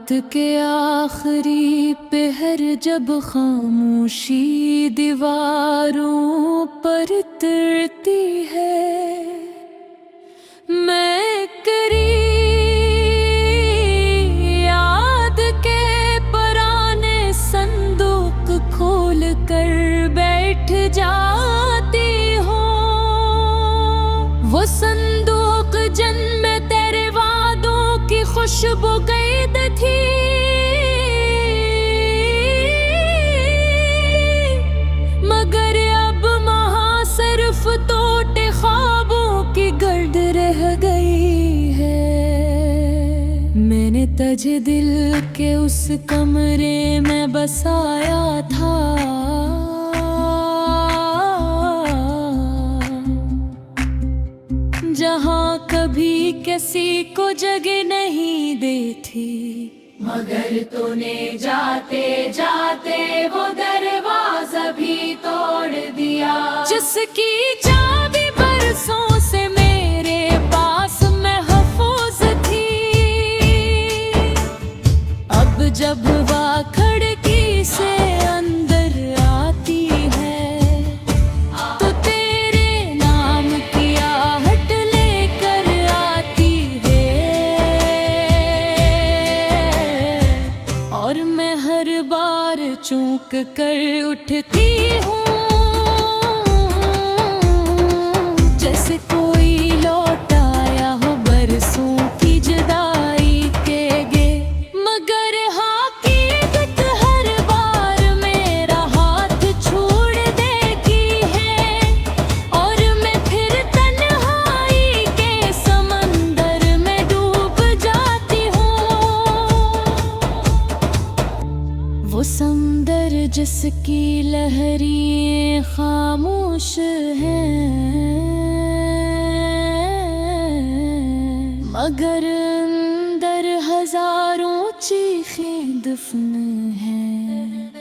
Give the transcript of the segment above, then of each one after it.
रात के आखिरी पहर जब खामोशी दीवारों पर तिरती है, मैं करी याद के पुराने संदूक खोल कर बैठ जाती हूँ। वो संदूक जिनमें तेरे वादों की खुशबू कैद थी, मगर अब वहाँ सिर्फ टूटे ख्वाबों की गर्द रह गई है। मैंने तुझे दिल के उस कमरे में बसाया था, जहाँ कभी किसी को जगह नहीं दी थी, मगर तूने जाते जाते वो दरवाजा भी तोड़ दिया, जिसकी चाबी बरसों से मेरे पास महफूज थी। अब जब वह खिड़की से अंदर आती है तो तेरे नाम की आहट लेकर आती है, और मैं हर बार चूक कर उठती हूँ, जैसे कोई लौट आया हो बरसों की जुदाई के गे। मगर हकीकत हर बार मेरा हाथ छोड़ देती है, और मैं फिर तन्हाई के समंदर में डूब जाती हूँ। वो समंदर जिसकी लहरें खामोश हैं, मगर अंदर हजारों चीखें दफन हैं।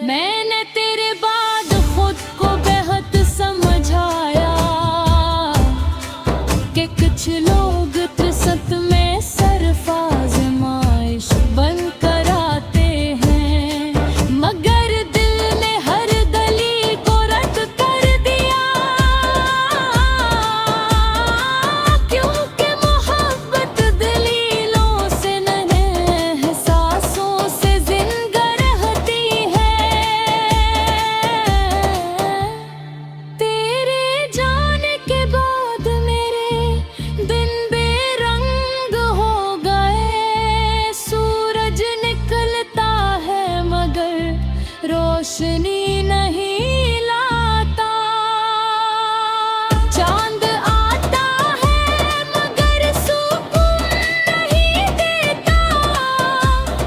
मैंने तेरे बाद खुद को बेहद समझाया कि कुछ लोग त्रिसत में सरफाज माइश बनकर आते हैं, मगर दिल ने हर दलील को रद्द कर दिया, क्योंकि मोहब्बत दलीलों से नहीं एहसासों से जिंदा रहती है। तेरे जाने के बाद मेरे दिन बेरंग हो गए, सूरज निकलता है मगर रोशनी नहीं लाता, चांद आता है मगर सुकून नहीं देता,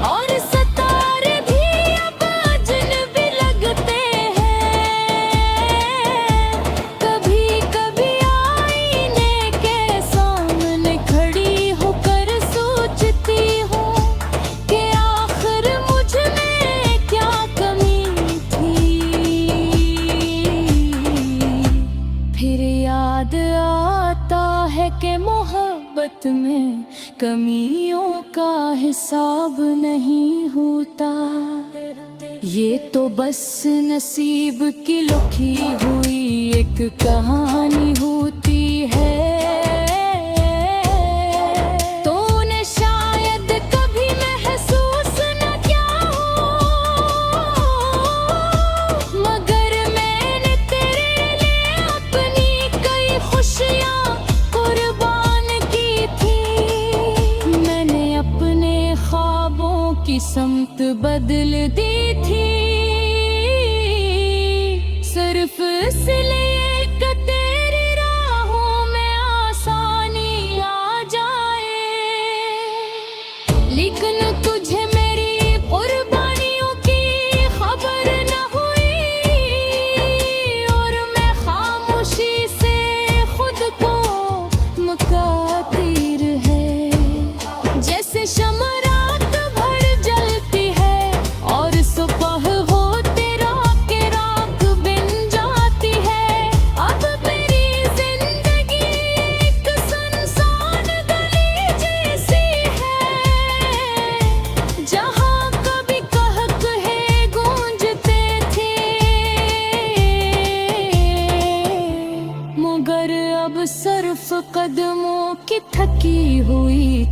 और सितारे भी अब अजनबी लगते हैं। कभी कभी आईने के सामने खड़ी होकर सोचती हूँ कि आखिर मुझ में क्या कमी थी। फिर याद आता है कि मोहब्बत में कमियों का हिसाब नहीं होता, ये तो बस नसीब की लिखी हुई एक कहानी होती है। तूने शायद कभी महसूस न किया हो, मगर मैंने तेरे लिए अपनी कई खुशियाँ कुर्बान की थी। मैंने अपने ख्वाबों की समत बदल दी थी, सिर्फ इसलिए कि तेरी राहों में आसानी आ जाए। लेकिन तुझे मेरी कुर्बानियों की खबर न हुई, और मैं खामोशी से खुद को मुकातिर है, जैसे शम्म रात भर जलती है और सुबह होते राख बिन जाती है।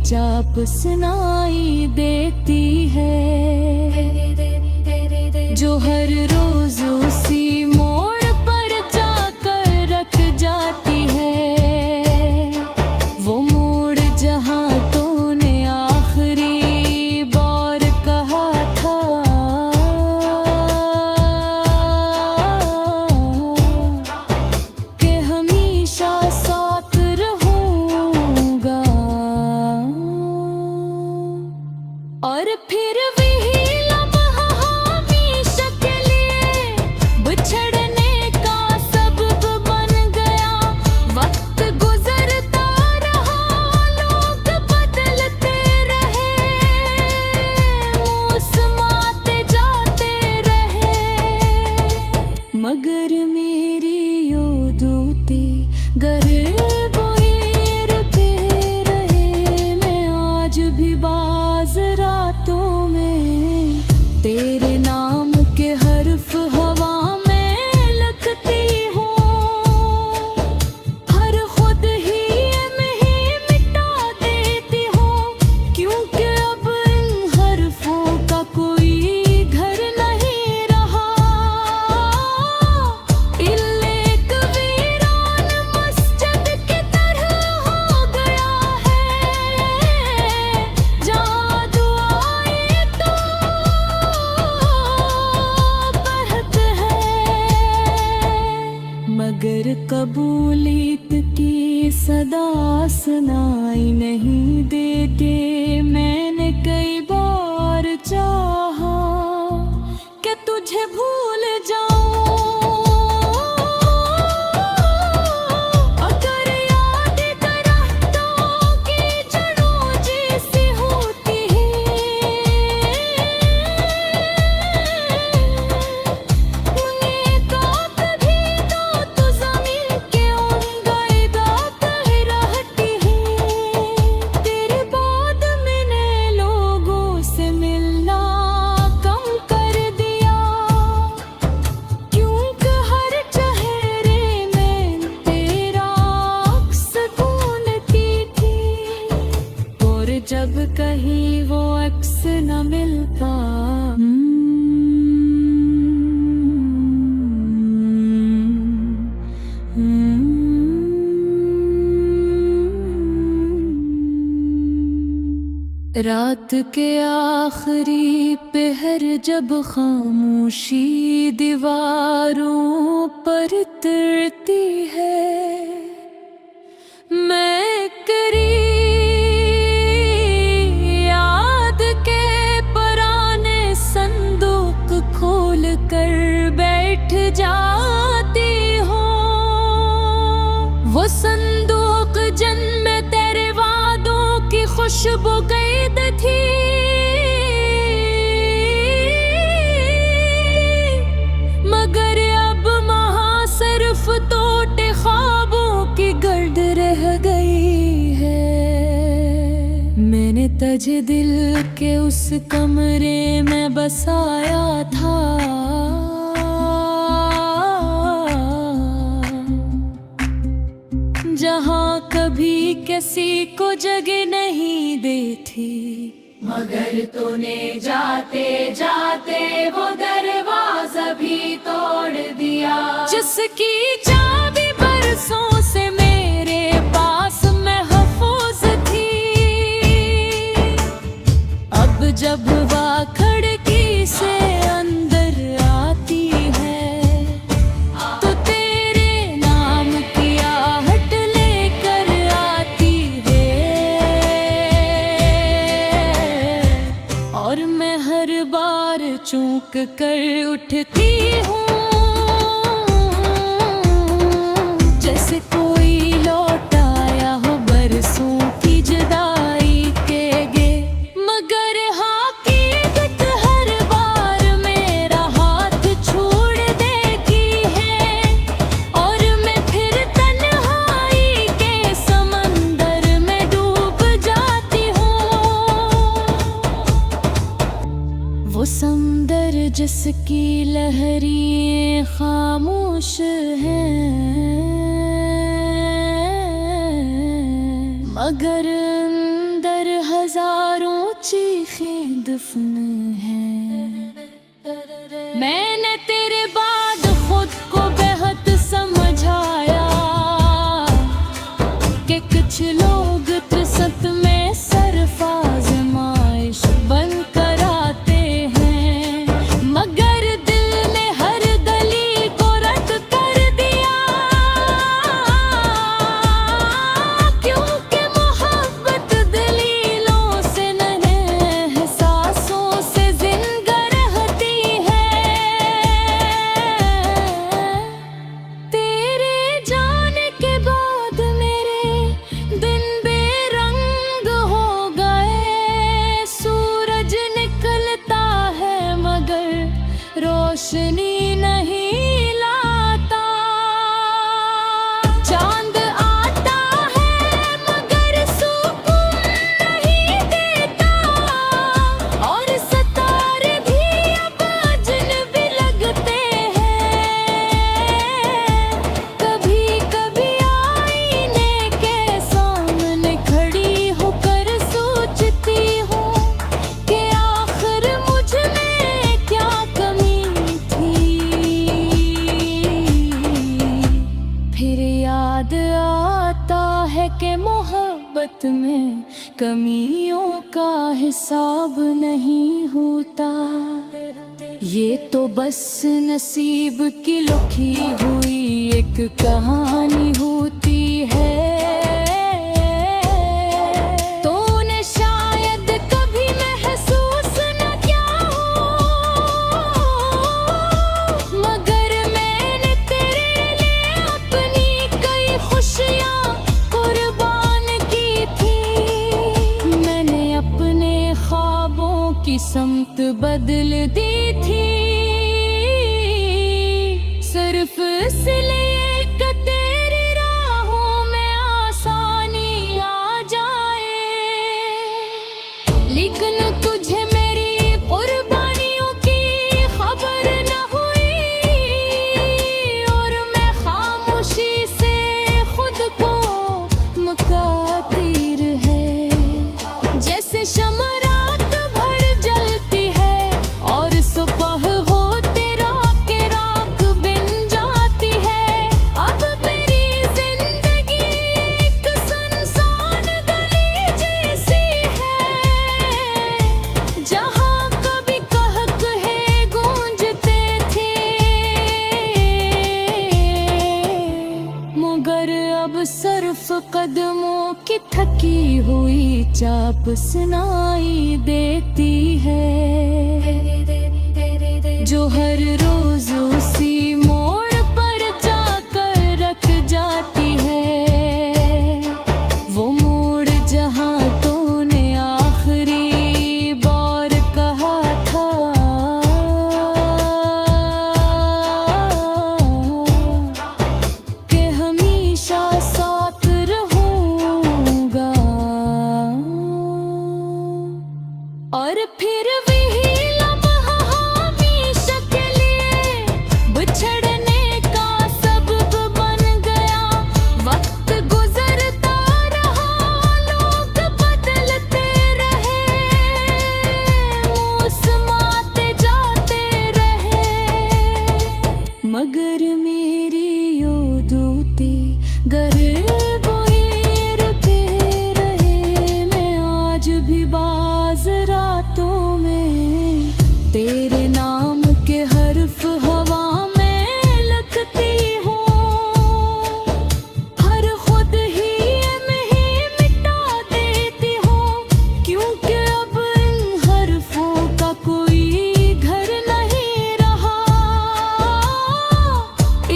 चाप सुनाई देती है, जो हर रोज उसी मोड़ पर जाकर रख जाती है। वो मोड़ जहाँ तूने आखिरी बार कहा था कि हमेशा साथ रहूंगा, और फिर वही लम्हा हमेशा के लिए बिछड़ने का सबब बन गया। वक्त गुजरता रहा, लोग बदलते रहे, मौसम आते जाते रहे, मगर मेरी योदूती गरीब रहे। मैं आज भी बाज रातों में तेरे नाम के हर्फ हवा में लिखती हूँ, हर खुद ही में ही मिटा देती हूँ, क्योंकि अब इन हर्फों का कोई घर नहीं रहा। एक वीरान मस्जिद की तरह हो गया है, जहाँ दुआएं तो बहत है, मगर कबूलियत की सदा सुनाई नहीं देते। मैंने कई बार चाहा कि तुझे भूल जाऊं, अगर याद करहतों की जड़ों जैसी होती है, उन्हें काट भी दो तो ज़मीन के उंगीदा कह रहती है। तेरे बाद मैंने लोगों से मिलना कम कर दिया, क्योंकि हर चेहरे में तेरा अक्स ढूंढती थी, और जब कहीं वो अक्स न मिलता, रात के आखिरी पहर जब खामोशी दीवारों पर तिरती है, मैं करी याद के पुराने संदूक खोल कर बैठ जाती हूँ। वो संदूक जिनमें तेरे वादों की खुशबू कैद थी, मगर अब वहाँ सिर्फ टूटे ख्वाबों की गर्द रह गई है। मैंने तुझे दिल के उस कमरे में बसाया था, जहाँ कभी किसी को जगह नहीं दी थी, मगर तूने जाते जाते वो दरवाजा भी तोड़ दिया, जिसकी चाबी बरसों से मेरे पास महफूज थी। अब जब वह खिड़की से अंदर आती है, तो तेरे नाम की आहट लेकर आती है, और मैं हर बार चूक कर उठती हूँ, जैसे कोई लौट आया हो बरसों की जुदाई के गे। मगर हकीकत हर बार मेरा हाथ छोड़ देती है, और मैं फिर तन्हाई के समंदर में डूब जाती हूँ। वो समंदर जिसकी लहरें खामोश हैं, मगर अंदर हजारों चीखें दफन हैं। मैंने तेरे बाद खुद को बेहद समझाया कि कुछ लोग त्रिसत में सरफाज आज़माइश बनकर आते हैं, मगर दिल ने हर दलील को रद्द कर दिया, क्योंकि मोहब्बत दलीलों से नहीं एहसासों से जिंदा रहती है। तेरे जाने के बाद मेरे दिन बेरंग हो गए, सूरज निकलता है मगर रोशनी नहीं लाता, चांद आता है मगर सुकून नहीं देता, और सितारे भी अब अजनबी लगते हैं। कभी कभी आईने के सामने खड़ी होकर सोचती हूँ कि आखिर मुझ में क्या कमी थी। फिर याद आता है कि मोहब्बत में कमियों का हिसाब नहीं होता, ये तो बस नसीब की लिखी हुई एक कहानी होती है। तूने शायद कभी महसूस न किया हो, मगर मैंने तेरे लिए अपनी कई खुशियाँ कुर्बान की थी। मैंने अपने ख्वाबों की समत बदल दी थी, सिर्फ इसलिए कि तेरी राहों में आसानी आ जाए। लेकिन तुझे मेरी कुर्बानियों की खबर न हुई, और मैं खामोशी से खुद को मुकातिर है, जैसे शम्म रात भर जलती है और सुबह होते राख के राख बिन जाती है। अब मेरी जिंदगी एक सुनसान गली जैसी है, जहाँ कभी कहकहे गूंजते थे, मगर अब सिर्फ कदमों की थकी हुई चाप सुनाई देती है, जो हर रोज उसी मोड़ पर जाकर रख जाती है। वो मोड़ जहाँ तूने आखिरी बार कहा था कि हमेशा साथ रहूंगा, और फिर वही लम्हा हमेशा के लिए बिछड़ने का सबब बन गया। वक्त गुजरता रहा, लोग बदलते रहे, मौसम आते जाते रहे, मगर मेरी योदूती गरीब गिरते रहे। मैं आज भी बाज रातों में तेरे नाम के हर्फ हवा में लिखती हूँ, हर खुद ही मिटा देती हूँ, क्योंकि अब इन हर्फों का कोई घर नहीं रहा।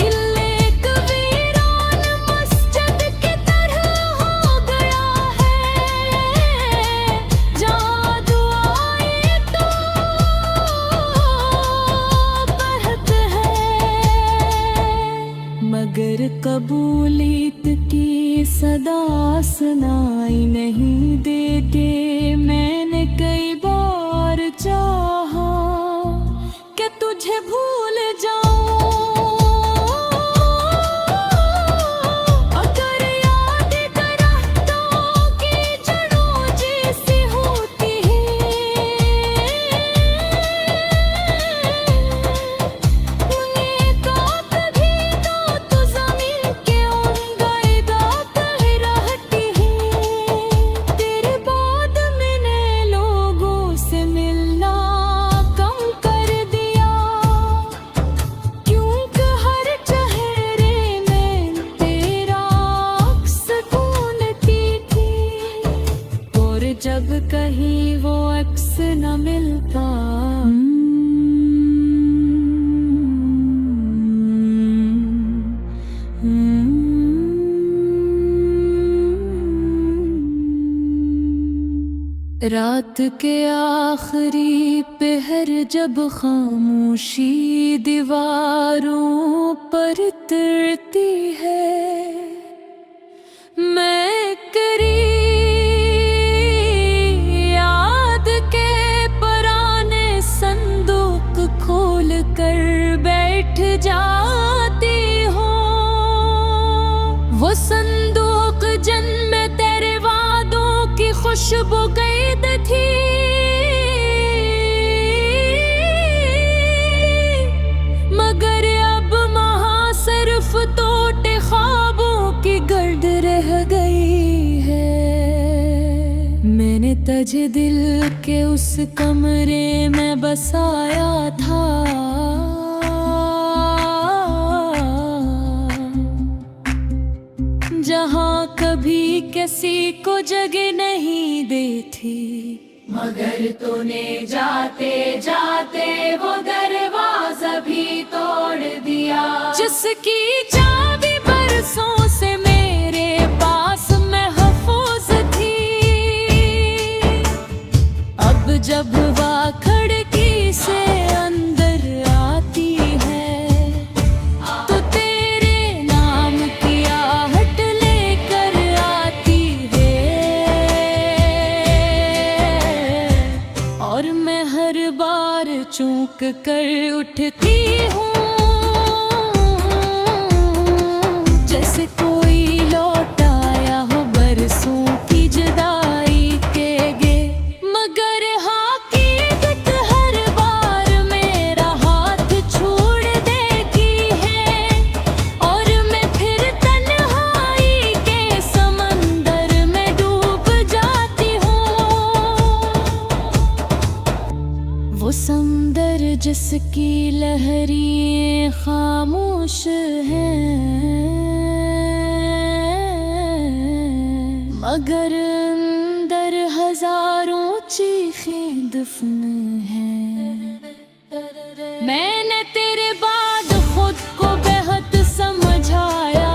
एक वीरान मस्जिद की तरह हो गया है, जहाँ दुआएं तो रात के आखिरी पहर जब खामोशी दीवारों पर तिरती है, मैं करी याद के पुराने संदूक खोल कर बैठ जाती हूँ। वो संदूक जिनमें तेरे वादों की खुशबू कैद थी, मगर अब वहाँ सिर्फ टूटे ख्वाबों की गर्द रह गई है। मैंने तुझे दिल के उस कमरे में बसाया था, जहाँ कभी किसी को जगह नहीं दी थी, मगर तूने जाते जाते वो दरवाजा भी तोड़ दिया, जिसकी चाबी बरसों से मेरे पास महफूज थी। अब जब वह खिड़की से अंदर आती है, तो तेरे नाम की आहट लेकर आती है, और मैं हर बार चूक कर उठती हूँ, जैसे कोई लौट आया हो बरसों की जुदाई के गे। मगर हकीकत हर बार मेरा हाथ छोड़ देती है, और मैं फिर तन्हाई के समंदर में डूब जाती हूँ। वो समंदर जिसकी लहरें खामोश हैं, मगर अंदर हजारों चीखें दफन हैं। मैंने तेरे बाद खुद को बेहद समझाया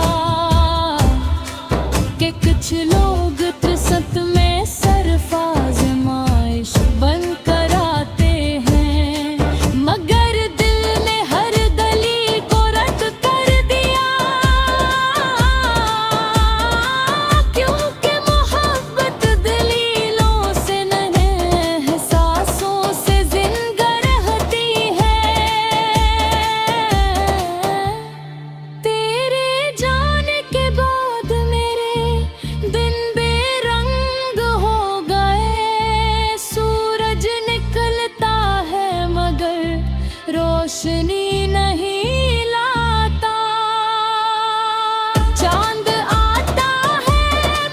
कि कुछ लोग त्रिसत में सरफाज आज़माइश बनकर आते हैं, मगर दिल ने हर दलील को रद्द कर दिया, क्योंकि मोहब्बत दलीलों से नहीं एहसासों से जिंदा रहती है। तेरे जाने के बाद मेरे दिन बेरंग हो गए, सूरज निकलता है मगर रोशनी नहीं लाता, चांद आता है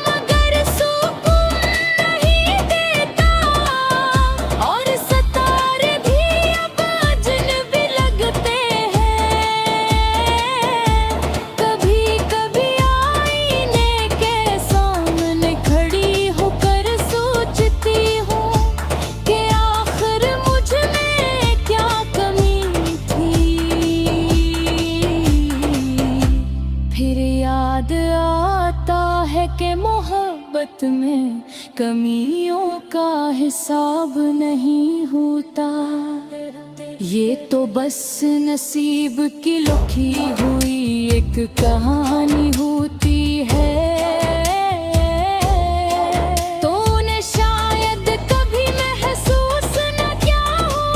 मगर सुकून नहीं देता, और सितारे भी अब अजनबी लगते हैं। कभी कभी आईने के सामने खड़ी होकर सोचती हूँ कि आखिर मुझ में क्या कमी थी। फिर याद आता है कि मोहब्बत में कमियों का हिसाब नहीं होता, ये तो बस नसीब की लिखी हुई एक कहानी होती है। तूने शायद कभी महसूस न किया हो,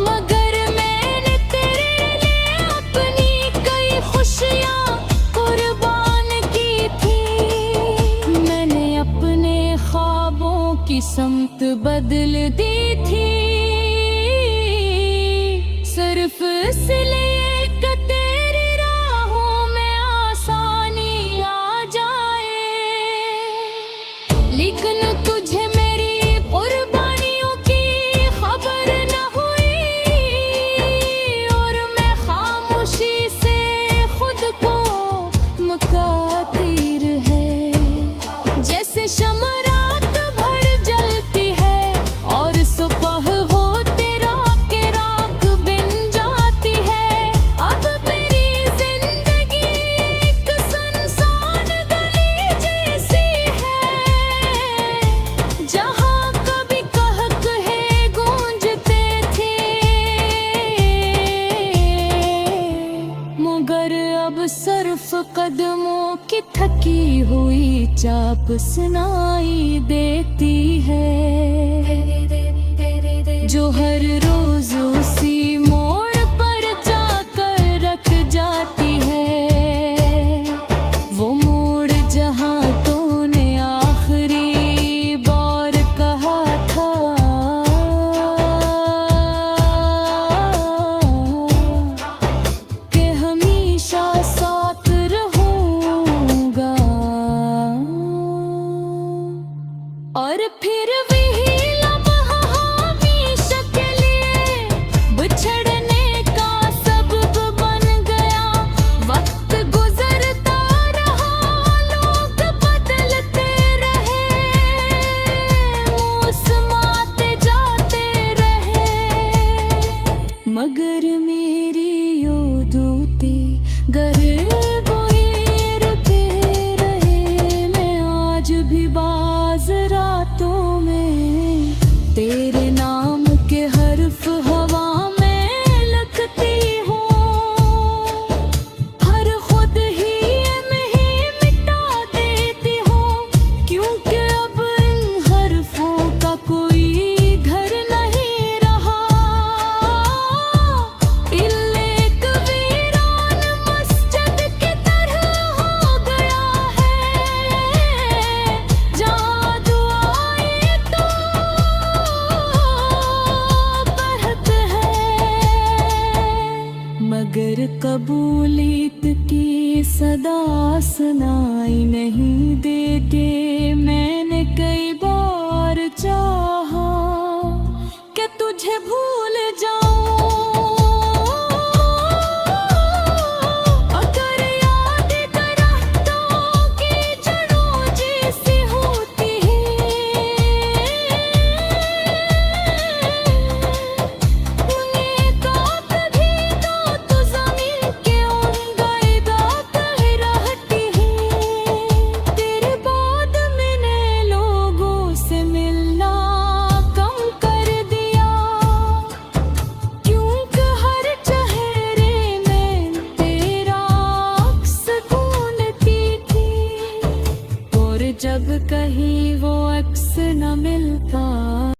मगर मैंने तेरे लिए अपनी कई खुशियाँ कुर्बान की थी। मैंने अपने ख्वाबों की समत बदल दी थी, सिर्फ इसलिए कि तेरी राह हुई चाप सुनाई देती है, जो हर रोज उसी मोड़ पर जाकर रख जाती है। वो मोड़ जहाँ तूने आखिरी बार कहा था, कि हमेशा साथ रहूंगा, और फिर वही लम्हा हमेशा के लिए बिछड़ने का सबब बन गया। वक्त गुजरता रहा, लोग बदलते रहे, मौसम आते जाते रहे, मगर मेरी योदूती गर रहे। मैं आज भी बाज रातों में तेरे नाम के हर्फ हवा में लिखती हूँ, हर खुद ही में मिटा देती हूँ, क्योंकि अब इन हर्फों का कोई घर नहीं रहा। एक वीरान मस्जिद की तरह हो गया है, जहाँ दुआएं तो बढ़त है, मगर कबूलियत की सदा सुनाई नहीं देते। मैंने कई बार चाहा कि तुझे भूल जा